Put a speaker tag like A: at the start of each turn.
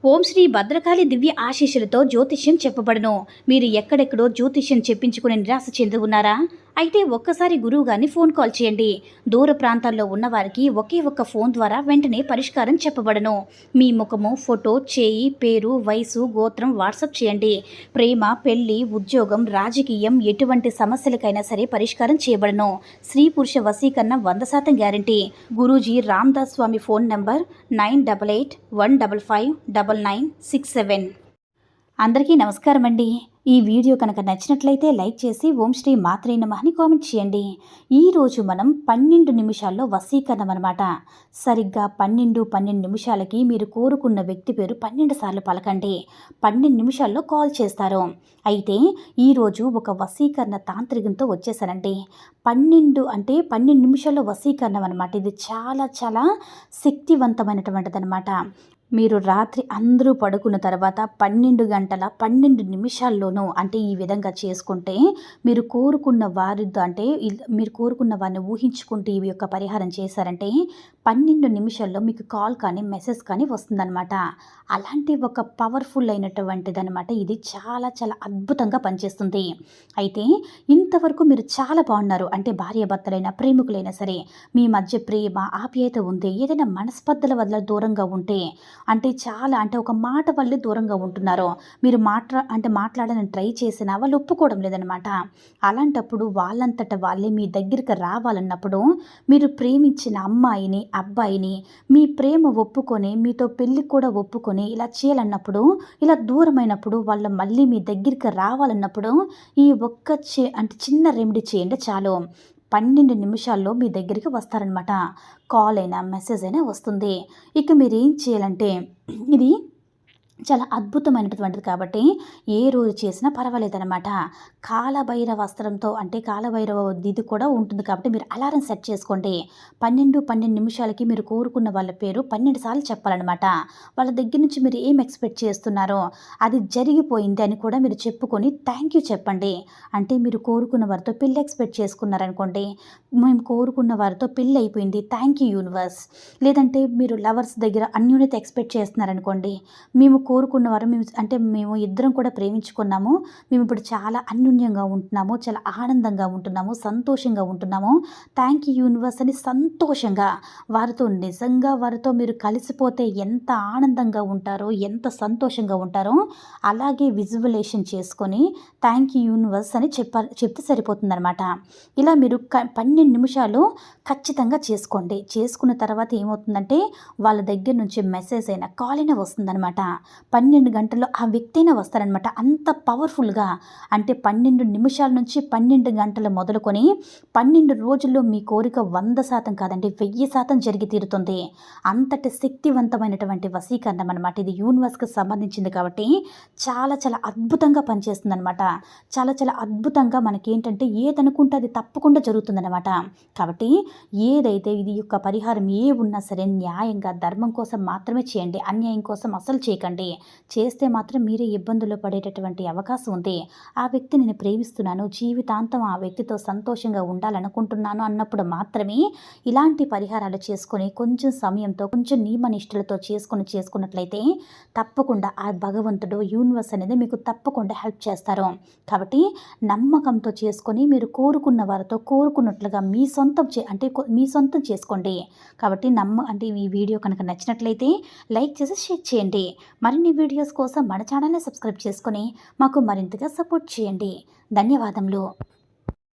A: ఓం శ్రీ భద్రకాళి దివ్య ఆశీస్సులతో జ్యోతిష్యం చెప్పబడును. మీరు ఎక్కడెక్కడో జ్యోతిష్యం చెప్పించుకుని నిరాశ చెంది ఉన్నారా? అయితే ఒక్కసారి గురువు గారిని ఫోన్ కాల్ చేయండి. దూర ప్రాంతాల్లో ఉన్నవారికి ఒకే ఒక్క ఫోన్ ద్వారా వెంటనే పరిష్కారం చెప్పబడును. మీ ముఖము, ఫోటో, చేయి, పేరు, వయసు, గోత్రం వాట్సాప్ చేయండి. ప్రేమ, పెళ్లి, ఉద్యోగం, రాజకీయం ఎటువంటి సమస్యలకైనా సరే పరిష్కారం చేయబడును. స్త్రీ పురుష వశీకరణ 100% గ్యారంటీ. గురూజీ రామ్దాస్ స్వామి ఫోన్ నంబర్ 9881559967. అందరికీ నమస్కారం అండి. ఈ వీడియో కనుక నచ్చినట్లయితే లైక్ చేసి ఓం శ్రీ మాత్రే నమః అని కామెంట్ చేయండి. ఈరోజు మనం 12 నిమిషాల్లో వశీకరణం అనమాట. సరిగ్గా 12 నిమిషాలకి మీరు కోరుకున్న వ్యక్తి పేరు 12 సార్లు పలకండి. 12 నిమిషాల్లో కాల్ చేస్తారు. అయితే ఈరోజు ఒక వశీకరణ తాంత్రికంతో వచ్చేసానండి. 12 నిమిషాల్లో వశీకరణం అనమాట. ఇది చాలా చాలా శక్తివంతమైనటువంటిది అనమాట. మీరు రాత్రి అందరూ పడుకున్న తర్వాత 12 గంటల 12 నిమిషాల్లోనూ అంటే ఈ విధంగా చేసుకుంటే మీరు కోరుకున్న వారితో మీరు కోరుకున్న వారిని ఊహించుకుంటూ ఈ యొక్క పరిహారం చేశారంటే 12 నిమిషాల్లో మీకు కాల్ కానీ మెసేజ్ కానీ వస్తుందన్నమాట. అలాంటి ఒక పవర్ఫుల్ అయినటువంటిది అనమాట. ఇది చాలా చాలా అద్భుతంగా పనిచేస్తుంది. అయితే ఇంతవరకు మీరు చాలా బాగున్నారు. అంటే భార్యాభర్తలైనా ప్రేమికులైనా సరే మీ మధ్య ప్రేమ ఆప్యాయత ఉంది. ఏదైనా మనస్పర్ధల వల్ల దూరంగా ఉంటే ఒక మాట వల్లే దూరంగా ఉంటున్నారు. మీరు మాట్లాడాలని ట్రై చేసినా వాళ్ళు ఒప్పుకోవడం లేదనమాట. అలాంటప్పుడు వాళ్ళంతట వాళ్ళే మీ దగ్గరికి రావాలన్నప్పుడు మీరు ప్రేమించిన అమ్మాయిని అబ్బాయిని మీ ప్రేమ ఒప్పుకొని మీతో పెళ్ళి కూడా ఒప్పుకొని ఇలా చేయాలన్నప్పుడు ఇలా దూరమైనప్పుడు వాళ్ళు మళ్ళీ మీ దగ్గరికి రావాలన్నప్పుడు ఈ ఒక్క చిన్న రెమెడీ చేయండి చాలు. 12 నిమిషాల్లో మీ దగ్గరికి వస్తారనమాట. కాల్ అయినా మెసేజ్ అయినా వస్తుంది. ఇక మీరు ఏం చేయాలంటే ఇది చాలా అద్భుతమైనటువంటిది కాబట్టి ఏ రోజు చేసినా పర్వాలేదన్నమాట. కాలభైరవ వస్త్రంతో కాలభైరవ ఇది కూడా ఉంటుంది కాబట్టి మీరు అలారం సెట్ చేసుకోండి. 12 నిమిషాలకి మీరు కోరుకున్న వాళ్ళ పేరు 12 సార్లు చెప్పాలన్నమాట. వాళ్ళ దగ్గర నుంచి మీరు ఏం ఎక్స్పెక్ట్ చేస్తున్నారో అది జరిగిపోయింది అని కూడా మీరు చెప్పుకొని థ్యాంక్ యూ చెప్పండి. మీరు కోరుకున్న వారితో పెళ్ళి ఎక్స్పెక్ట్ చేసుకున్నారనుకోండి, మేము కోరుకున్న వారితో పెళ్ళి అయిపోయింది, థ్యాంక్ యూ యూనివర్స్. లేదంటే మీరు లవర్స్ దగ్గర అన్యోన్యత ఎక్స్పెక్ట్ చేస్తున్నారనుకోండి, మేము కోరుకున్నవారు మేము ఇద్దరం కూడా ప్రేమించుకున్నాము, మేము ఇప్పుడు చాలా అన్యోన్యంగా ఉంటున్నాము, చాలా ఆనందంగా ఉంటున్నాము, సంతోషంగా ఉంటున్నాము, థ్యాంక్ యూ యూనివర్స్ అని సంతోషంగా వారితో మీరు కలిసిపోతే ఎంత ఆనందంగా ఉంటారో ఎంత సంతోషంగా ఉంటారో అలాగే విజువలేషన్ చేసుకొని థ్యాంక్ యూ యూనివర్స్ అని చెప్తే సరిపోతుందన్నమాట. ఇలా మీరు 12 నిమిషాలు ఖచ్చితంగా చేసుకోండి. చేసుకున్న తర్వాత ఏమవుతుందంటే వాళ్ళ దగ్గర నుంచి మెసేజ్ అయినా కాల్ అయినా వస్తుందన్నమాట. 12 గంటల్లో ఆ వ్యక్తి అయినా వస్తారనమాట. అంత పవర్ఫుల్గా 12 నిమిషాల నుంచి 12 గంటలు మొదలుకొని 12 రోజుల్లో మీ కోరిక 100% కాదండి 1000% జరిగి తీరుతుంది. అంతటి శక్తివంతమైనటువంటి వశీకరణం అనమాట. ఇది యూనివర్స్కి సంబంధించింది కాబట్టి చాలా చాలా అద్భుతంగా పనిచేస్తుంది అనమాట. చాలా చాలా అద్భుతంగా మనకేంటంటే ఏదనుకుంటే అది తప్పకుండా జరుగుతుందన్నమాట. కాబట్టి ఏదైతే ఇది యొక్క పరిహారం ఉన్నా సరే న్యాయంగా ధర్మం కోసం మాత్రమే చేయండి. అన్యాయం కోసం అసలు చేయకండి. చేస్తే మాత్రం మీరే ఇబ్బందుల్లో పడేటటువంటి అవకాశం ఉంది. ఆ వ్యక్తిని నేను ప్రేమిస్తున్నాను, జీవితాంతం ఆ వ్యక్తితో సంతోషంగా ఉండాలనుకుంటున్నాను అన్నప్పుడు మాత్రమే ఇలాంటి పరిహారాలు చేసుకొని కొంచెం సమయంతో కొంచెం నియమనిష్టలతో చేసుకున్నట్లయితే తప్పకుండా ఆ భగవంతుడు యూనివర్స్ అనేది మీకు తప్పకుండా హెల్ప్ చేస్తారు. కాబట్టి నమ్మకంతో చేసుకొని మీరు కోరుకున్న వారితో కోరుకున్నట్లుగా మీ సొంతం చేసుకోండి. కాబట్టి ఈ వీడియో కనుక నచ్చినట్లయితే లైక్ చేసి షేర్ చేయండి. మరిన్ని వీడియోస్ కోసం మన ఛానల్ని సబ్స్క్రైబ్ చేసుకొని మాకు మరింతగా సపోర్ట్ చేయండి. ధన్యవాదములు.